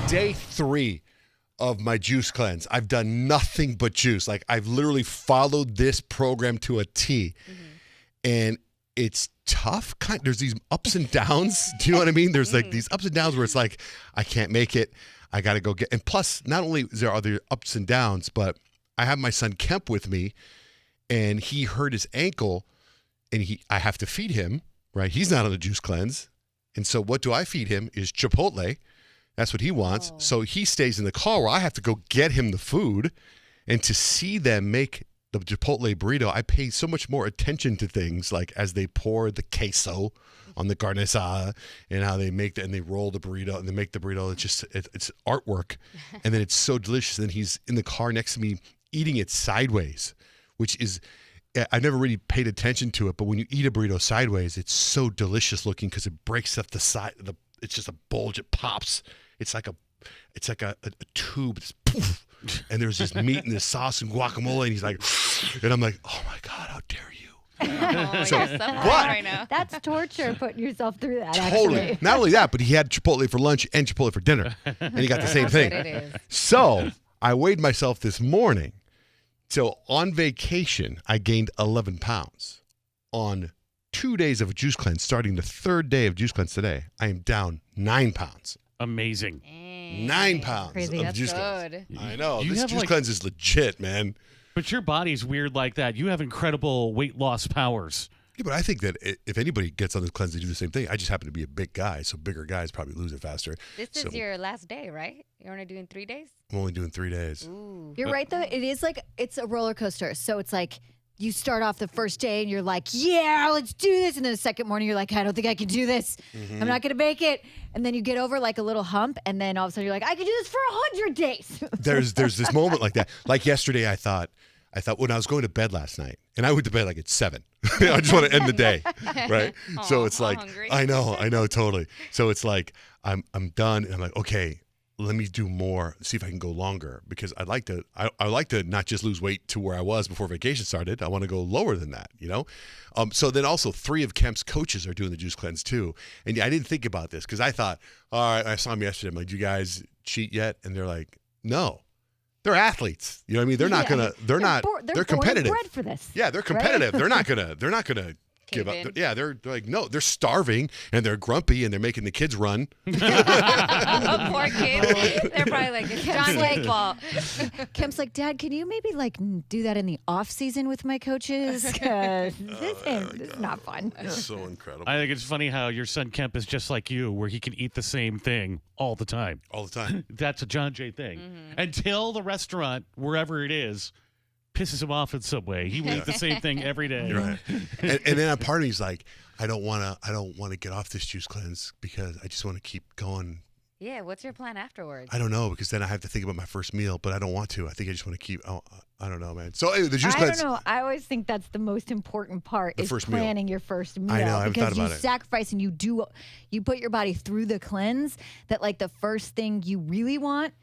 day 3 of my juice cleanse. I've done nothing but juice. Like, I've literally followed this program to a T. And it's tough. There's these ups and downs. Do you know what I mean? There's like these ups and downs where it's like, I can't make it. I got to go get. And plus, not only is there other ups and downs, but I have my son Kemp with me, and he hurt his ankle, and I have to feed him, right? He's not on a juice cleanse. And so what do I feed him is Chipotle. That's what he wants. So he stays in the car where I have to go get him the food. And to see them make the Chipotle burrito, I pay so much more attention to things, like as they pour the queso on the carne asada and how they make and they roll the burrito and they make the burrito. It's just, it's artwork. And then it's so delicious. And he's in the car next to me eating it sideways, which is, I never really paid attention to it, but when you eat a burrito sideways, it's so delicious looking because it breaks up the side. It's just a bulge. It pops. It's like a tube. It's poof. And there's this meat and this sauce and guacamole, and he's like, and I'm like, oh my God, how dare you? Right now. That's torture, putting yourself through that. Totally. Actually. Not only that, but he had Chipotle for lunch and Chipotle for dinner, and he got the same thing. It is. So I weighed myself this morning. So on vacation, I gained 11 pounds. On 2 days of a juice cleanse, starting the 3rd day of juice cleanse today, I am down 9 pounds. Amazing. 9 pounds Crazy. of That's juice good. cleanse. I know. You This have, juice like- cleanse is legit, man. But your body's weird like that. You have incredible weight loss powers. Yeah, but I think that if anybody gets on this cleanse, they do the same thing. I just happen to be a big guy, so bigger guys probably lose it faster. This is your last day, right? You're only doing 3 days? I'm only doing 3 days. Ooh. You're right, though. It is like, it's a roller coaster. So it's like, you start off the first day and you're like, yeah, let's do this. And then the second morning, you're like, I don't think I can do this. I'm not going to make it. And then you get over like a little hump. And then all of a sudden you're like, I can do this for 100 days. There's this moment like that. Like yesterday, I thought when I was going to bed last night, and I went to bed like at 7. I just want to end the day, right? So it's like, hungry. I know, totally. So it's like, I'm done, and I'm like, okay, let me do more, see if I can go longer, because I like to not just lose weight to where I was before vacation started. I want to go lower than that, you know? So then also 3 of Kemp's coaches are doing the juice cleanse too. And I didn't think about this because I thought, all right, I saw them yesterday. I'm like, do you guys cheat yet? And they're like, no. They're athletes. You know what I mean? They're not gonna. They're competitive. Born and bred for this. Yeah, they're competitive. They're not gonna give Cave up. in. Yeah, they're like, no, they're starving and they're grumpy and they're making the kids run. Oh, poor kids. They're probably like, it's Johnjay's fault. Kemp's like, Dad, can you maybe like do that in the off season with my coaches? Because this is not fun. It's so incredible. I think it's funny how your son Kemp is just like you, where he can eat the same thing all the time. All the time. That's a Johnjay thing. Until the restaurant, wherever it is, pisses him off in some way. He will eat the same thing every day. You're right. And then a part of me's like, I don't want to get off this juice cleanse because I just want to keep going. Yeah, what's your plan afterwards? I don't know, because then I have to think about my first meal, but I don't want to. I think I just want to keep. Oh, I don't know, man. So anyway, the juice I cleanse. don't know. I always think that's the most important part The is first meal. planning your first meal. I know, I haven't because thought about you it. sacrifice and you put your body through the cleanse that like the first thing you really want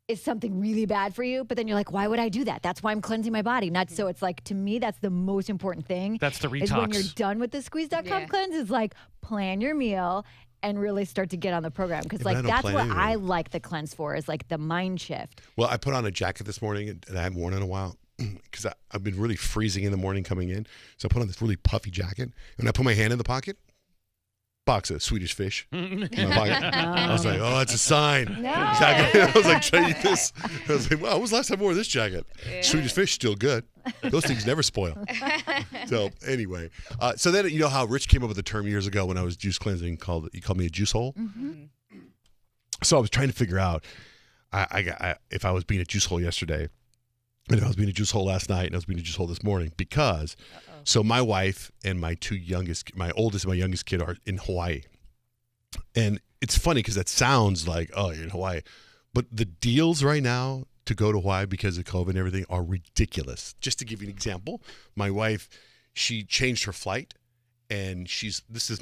is something really bad for you, but then you're like, why would I do that? That's why I'm cleansing my body. Not so it's like, to me, that's the most important thing. That's the Is when retox. you're done with the squeeze.com Yeah. cleanse is like plan your meal and really start to get on the program. Because Yeah, but I like don't that's plan what anything. I like the cleanse for is like the mind shift. Well, I put on a jacket this morning and I haven't worn it in a while because I've been really freezing in the morning coming in. So I put on this really puffy jacket and I put my hand in the pocket. Box of Swedish fish in my pocket. I was like, oh, that's a sign. No. I was like, try to eat this. I was like, wow, when was the last time I wore this jacket? Swedish fish still good. Those things never spoil. So anyway, so then you know how Rich came up with the term years ago when I was juice cleansing, he called me a juice hole. So I was trying to figure out if I was being a juice hole yesterday, and if I was being a juice hole last night, and I was being a juice hole this morning, because so my wife and my oldest and my youngest kid are in Hawaii. And it's funny because that sounds like, oh, you're in Hawaii. But the deals right now to go to Hawaii because of COVID and everything are ridiculous. Just to give you an example, my wife, she changed her flight, and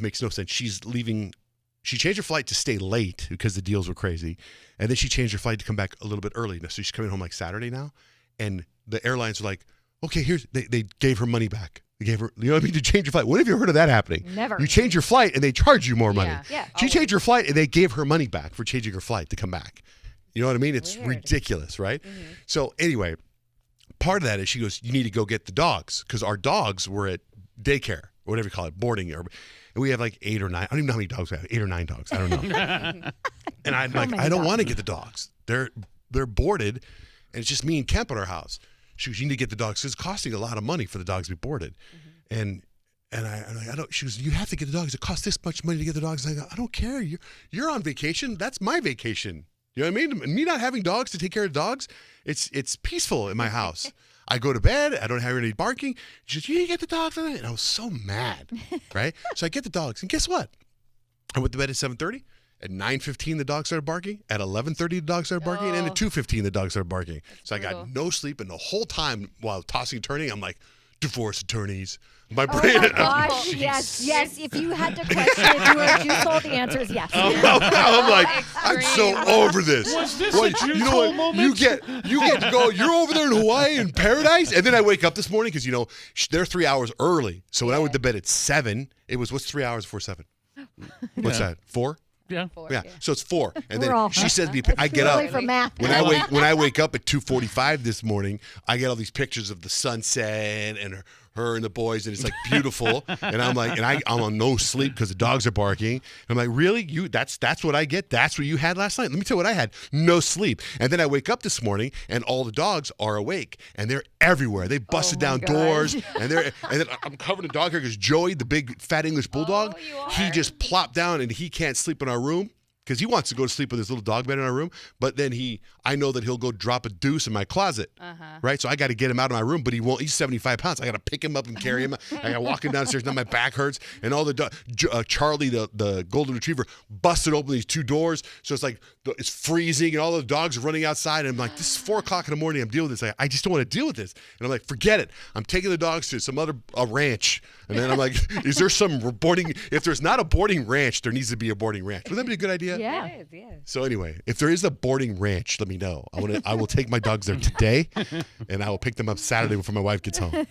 makes no sense. She's leaving. She changed her flight to stay late because the deals were crazy. And then she changed her flight to come back a little bit early. So she's coming home like Saturday now. And the airlines are like, okay, they gave her money back. They gave her, you know what I mean, to change your flight. When have you heard of that happening? Never. You change your flight and they charge you more money. Yeah. Yeah. She changed her flight and they gave her money back for changing her flight to come back. You know what I mean? It's Weird. ridiculous, right? So anyway, part of that is she goes, you need to go get the dogs because our dogs were at daycare or whatever you call it, boarding. And we have like 8 or 9. I don't even know how many dogs we have. 8 or 9 dogs. I don't know. And I'm like, I don't want to get the dogs. They're boarded, and it's just me and Kemp at our house. She goes, you need to get the dogs. 'Cause it's costing a lot of money for the dogs to be boarded. And I don't. She goes, you have to get the dogs. It costs this much money to get the dogs. And I go, I don't care. You're on vacation. That's my vacation. You know what I mean? Me not having dogs to take care of dogs, it's peaceful in my house. I go to bed. I don't have any barking. She says, you need to get the dogs. And I was so mad, right? So I get the dogs. And guess what? I went to bed at 7:30. At 9:15, the dog started barking. At 11:30, the dog started barking. And at 2:15, the dog started barking. So I got no sleep. And the whole time while tossing and turning, I'm like, divorce attorneys. My brain. Oh my gosh, yes. If you had to question if you were a JuiceHole, the answer is yes. I'm like, I'm so over this. Was this Well, a JuiceHole you know what? moment? You get to go. You're over there in Hawaii in paradise, and then I wake up this morning because they're 3 hours early. So when I went to bed at 7, it was what's 3 hours before 7? What's that? 4? Yeah. Yeah. So it's 4, and We're then all- she says to me, It's I too get early up. for math. When I wake up at 2:45 this morning, I get all these pictures of the sunset and her and the boys, and it's like beautiful. And I'm like, I'm on no sleep because the dogs are barking. And I'm like, really? That's what I get? That's what you had last night? Let me tell you what I had. No sleep. And then I wake up this morning and all the dogs are awake and they're everywhere. They busted down doors and then I'm covered in dog hair because Joey, the big fat English bulldog, he just plopped down and he can't sleep in our room. Because he wants to go to sleep with his little dog bed in our room, but then I know that he'll go drop a deuce in my closet, right? So I got to get him out of my room, but he won't. He's 75 pounds. I got to pick him up and carry him. I got to walk him downstairs. Now my back hurts, and all the Charlie, the golden retriever, busted open these 2 doors, so it's like it's freezing, and all the dogs are running outside. And I'm like, this is 4 o'clock in the morning. I'm dealing with this. I just don't want to deal with this. And I'm like, forget it. I'm taking the dogs to some other ranch, and then I'm like, is there some boarding? If there's not a boarding ranch, there needs to be a boarding ranch. Would that be a good idea? Yeah. It is, yes. So anyway, if there is a boarding ranch, let me know. I will take my dogs there today, and I will pick them up Saturday before my wife gets home.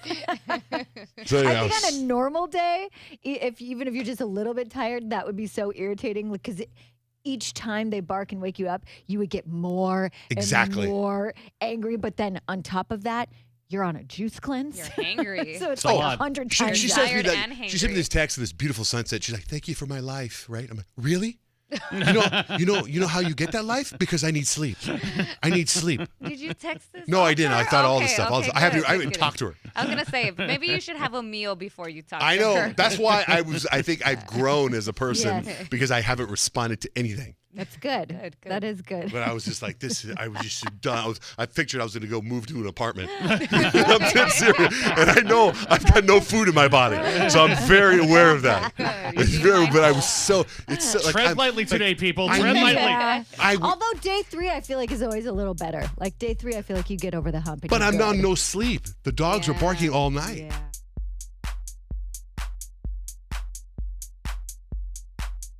So anyway, I think on a normal day, even if you're just a little bit tired, that would be so irritating because each time they bark and wake you up, you would get more Exactly. and more angry. But then on top of that, you're on a juice cleanse. You're hangry. So it's a like lot. 100 she times. sends me tired and she sent me hangry. this text of this beautiful sunset. She's like, "Thank you for my life." Right? I'm like, "Really? You know how you get that life? Because I need sleep. I need sleep." Did you text this? No, I didn't. I thought all this Okay, stuff. okay, I haven't good, even good. talked to her. I was gonna say maybe you should have a meal before you talk. I to know. her. That's why I think I've grown as a person Yes. because I haven't responded to anything. That's good. Good. That is good. But I was just like, I was just done. I pictured I was going to go move to an apartment. I'm dead serious. And I know I've got no food in my body. So I'm very aware of that. But I was so, it's so, like, Tread lightly today, people. I Tread need- lightly. Yeah. I, Although day 3, I feel like is always a little better. Like day 3, I feel like you get over the hump. And but you're I'm on good. no sleep. The dogs were barking all night. Yeah.